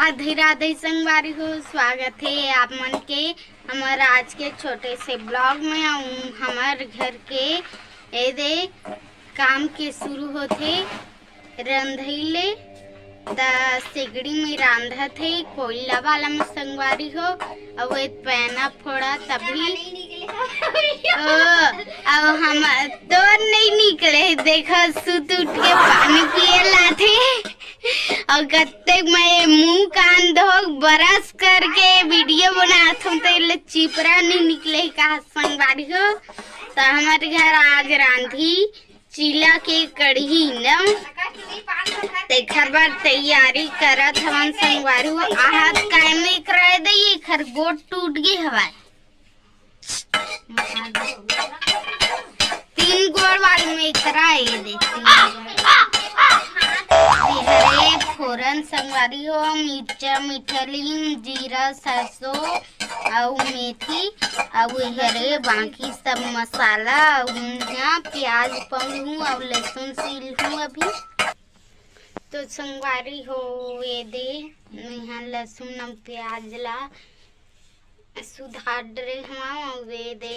राधे राधे संगवारी हो। स्वागत है आप मन के हमारे आज के छोटे से ब्लॉग में। हमारे घर के एदे काम के शुरू होते रंधैले सिगड़ी में रांधा थे कोयला वाला में संगवारी हो। अब पैना फोड़ा तभी अब हम तो नहीं निकले। देखो सुत उठ के पानी पिए लाते और कत्ते मैं मुंह कान धो ब्रश करके वीडियो बनाता हूँ तो चिपरा नहीं निकले का संगवारी हो। तो हमारे घर आज रांधी चीला के कढ़ी न देखा बार तैयारी करत हवन संगवारी हो। आहत काय में कर दे खरगोट टूट गई हवाई 3 गोड़ वाली में कराए देती हरे फोरन संगवारी हो। मिर्चा मिठली जीरा सरसों और मेथी और हरे बाकी सब मसाला प्याज पौलू और लहसुन सील हूँ अभी। तो संगवारी हो ये दे यहाँ लहसुन और प्याज ला सुधार रहे हम वे दे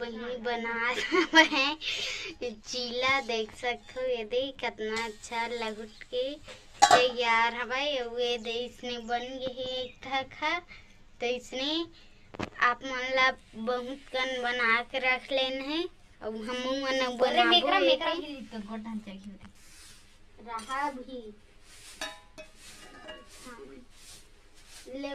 बहनी बना है चीला देख सकते हो। ये दे कितना अच्छा लगुट के तैयार हवाई वे दे इसने बन गए एक था तो इसने आप मन ला बहुत कन बना के रख लेन है। अब हम मन रहा भी ले